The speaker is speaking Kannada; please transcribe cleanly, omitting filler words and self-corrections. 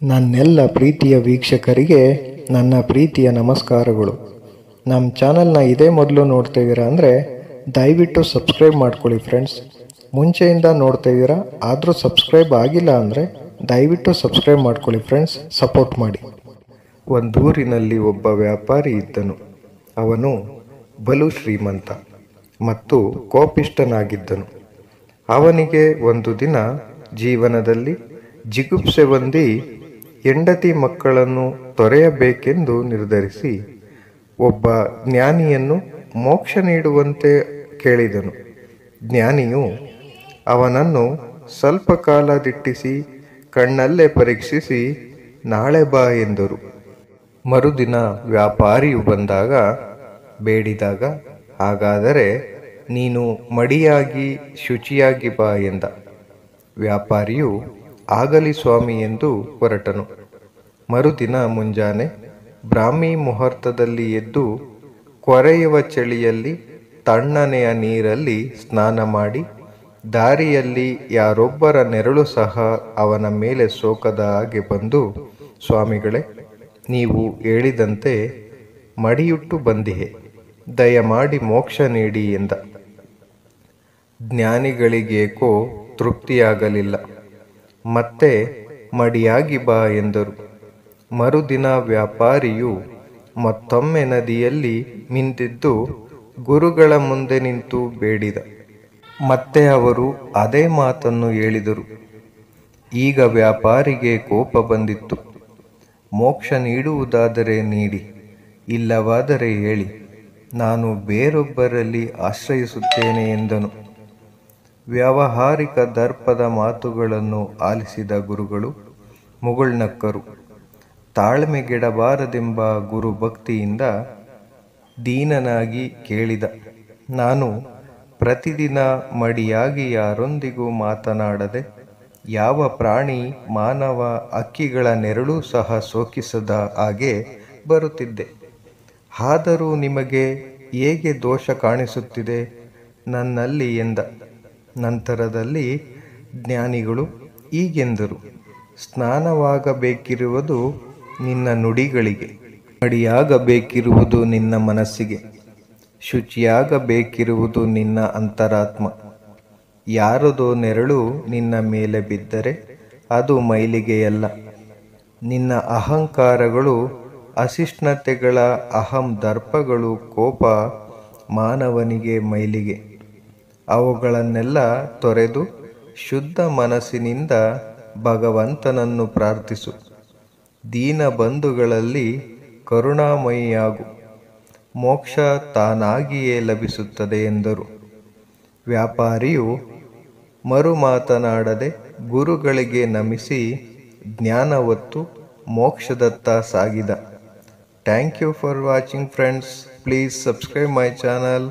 ನನ್ನೆಲ್ಲ ಪ್ರೀತಿಯ ವೀಕ್ಷಕರಿಗೆ ನನ್ನ ಪ್ರೀತಿಯ ನಮಸ್ಕಾರಗಳು. ನಮ್ಮ ಚಾನಲ್ನ ಇದೇ ಮೊದಲು ನೋಡ್ತಿದ್ದೀರಾ ಅಂದರೆ ದಯವಿಟ್ಟು ಸಬ್ಸ್ಕ್ರೈಬ್ ಮಾಡ್ಕೊಳ್ಳಿ ಫ್ರೆಂಡ್ಸ್. ಮುಂಚೆಯಿಂದ ನೋಡ್ತಿದ್ದೀರಾ ಆದರೂ ಸಬ್ಸ್ಕ್ರೈಬ್ ಆಗಿಲ್ಲ ಅಂದರೆ ದಯವಿಟ್ಟು ಸಬ್ಸ್ಕ್ರೈಬ್ ಮಾಡ್ಕೊಳ್ಳಿ ಫ್ರೆಂಡ್ಸ್, ಸಪೋರ್ಟ್ ಮಾಡಿ. ಒಂದೂರಿನಲ್ಲಿ ಒಬ್ಬ ವ್ಯಾಪಾರಿ ಇದ್ದನು. ಅವನು ಬಲು ಶ್ರೀಮಂತ ಮತ್ತು ಕೋಪಿಷ್ಠನಾಗಿದ್ದನು. ಅವನಿಗೆ ಒಂದು ದಿನ ಜೀವನದಲ್ಲಿ ಜಿಗುಪ್ಸೆ ಹೊಂದಿ ಹೆಂಡತಿ ಮಕ್ಕಳನ್ನು ತೊರೆಯಬೇಕೆಂದು ನಿರ್ಧರಿಸಿ ಒಬ್ಬ ಜ್ಞಾನಿಯನ್ನು ಮೋಕ್ಷ ನೀಡುವಂತೆ ಕೇಳಿದನು. ಜ್ಞಾನಿಯು ಅವನನ್ನು ಸ್ವಲ್ಪ ಕಾಲ ದಿಟ್ಟಿಸಿ ಕಣ್ಣಲ್ಲೇ ಪರೀಕ್ಷಿಸಿ ನಾಳೆ ಬಾ ಎಂದರು. ಮರುದಿನ ವ್ಯಾಪಾರಿಯು ಬಂದಾಗ ಬೇಡಿದಾಗ, ಹಾಗಾದರೆ ನೀನು ಮಡಿಯಾಗಿ ಶುಚಿಯಾಗಿ ಬಾ ಎಂದ. ವ್ಯಾಪಾರಿಯು ಆಗಲಿ ಸ್ವಾಮಿ ಎಂದು ಹೊರಟನು. ಮರುದಿನ ಮುಂಜಾನೆ ಬ್ರಾಹ್ಮಿ ಮುಹೂರ್ತದಲ್ಲಿ ಎದ್ದು ಕೊರೆಯುವ ಚಳಿಯಲ್ಲಿ ತಣ್ಣನೆಯ ನೀರಲ್ಲಿ ಸ್ನಾನ ಮಾಡಿ ದಾರಿಯಲ್ಲಿ ಯಾರೊಬ್ಬರ ನೆರಳು ಸಹ ಅವನ ಮೇಲೆ ಸೋಕದ ಹಾಗೆ ಬಂದು, ಸ್ವಾಮಿಗಳೇ, ನೀವು ಹೇಳಿದಂತೆ ಮಡಿಯುಟ್ಟು ಬಂದಿಹೆ, ದಯಮಾಡಿ ಮೋಕ್ಷ ನೀಡಿ ಎಂದ. ಜ್ಞಾನಿಗಳಿಗೇಕೋ ತೃಪ್ತಿಯಾಗಲಿಲ್ಲ. ಮತ್ತೆ ಮಡಿಯಾಗಿ ಬಾ ಎಂದರು. ಮರುದಿನ ವ್ಯಾಪಾರಿಯು ಮತ್ತೊಮ್ಮೆ ನದಿಯಲ್ಲಿ ಮಿಂದೆದ್ದು ಗುರುಗಳ ಮುಂದೆ ನಿಂತು ಬೇಡಿದ. ಮತ್ತೆ ಅವರು ಅದೇ ಮಾತನ್ನು ಹೇಳಿದರು. ಈಗ ವ್ಯಾಪಾರಿಗೆ ಕೋಪ ಬಂದಿತ್ತು. ಮೋಕ್ಷ ನೀಡುವುದಾದರೆ ನೀಡಿ, ಇಲ್ಲವಾದರೆ ಹೇಳಿ, ನಾನು ಬೇರೊಬ್ಬರಲ್ಲಿ ಆಶ್ರಯಿಸುತ್ತೇನೆ ಎಂದನು. ವ್ಯಾವಹಾರಿಕ ದರ್ಪದ ಮಾತುಗಳನ್ನು ಆಲಿಸಿದ ಗುರುಗಳು ಮುಗುಳ್ನಕ್ಕರು. ತಾಳ್ಮೆಗೆಡಬಾರದೆಂಬ ಗುರುಭಕ್ತಿಯಿಂದ ದೀನನಾಗಿ ಕೇಳಿದ, ನಾನು ಪ್ರತಿದಿನ ಮಡಿಯಾಗಿ ಯಾರೊಂದಿಗೂ ಮಾತನಾಡದೆ ಯಾವ ಪ್ರಾಣಿ, ಮಾನವ, ಹಕ್ಕಿಗಳ ನೆರಳು ಸಹ ಸೋಕಿಸದ ಹಾಗೆ ಬರುತ್ತಿದ್ದೆ. ಆದರೂ ನಿಮಗೆ ಹೇಗೆ ದೋಷ ಕಾಣಿಸುತ್ತಿದೆ ನನ್ನಲ್ಲಿ ಎಂದ. ನಂತರದಲ್ಲಿ ಜ್ಞಾನಿಗಳು ಹೀಗೆಂದರು, ಸ್ನಾನವಾಗಬೇಕಿರುವುದು ನಿನ್ನ ನುಡಿಗಳಿಗೆ, ಮಡಿಯಾಗಬೇಕಿರುವುದು ನಿನ್ನ ಮನಸ್ಸಿಗೆ, ಶುಚಿಯಾಗಬೇಕಿರುವುದು ನಿನ್ನ ಅಂತರಾತ್ಮ. ಯಾರದೋ ನೆರಳು ನಿನ್ನ ಮೇಲೆ ಬಿದ್ದರೆ ಅದು ಮೈಲಿಗೆಯಲ್ಲ. ನಿನ್ನ ಅಹಂಕಾರಗಳು, ಅಸಹಿಷ್ಣುತೆಗಳ ಅಹಂ ದರ್ಪಗಳು, ಕೋಪ ಮಾನವನಿಗೆ ಮೈಲಿಗೆ. ಅವುಗಳನ್ನೆಲ್ಲ ತೊರೆದು ಶುದ್ಧ ಮನಸ್ಸಿನಿಂದ ಭಗವಂತನನ್ನು ಪ್ರಾರ್ಥಿಸು. ದೀನ ಬಂಧುಗಳಲ್ಲಿ ಕರುಣಾಮಯಿಯಾಗು. ಮೋಕ್ಷ ತಾನಾಗಿಯೇ ಲಭಿಸುತ್ತದೆ ಎಂದರು. ವ್ಯಾಪಾರಿಯು ಮರು ಮಾತನಾಡದೆ ಗುರುಗಳಿಗೆ ನಮಿಸಿ ಜ್ಞಾನ ಹೊತ್ತು ಮೋಕ್ಷದತ್ತ ಸಾಗಿದ. Thank you for watching friends. Please subscribe my channel.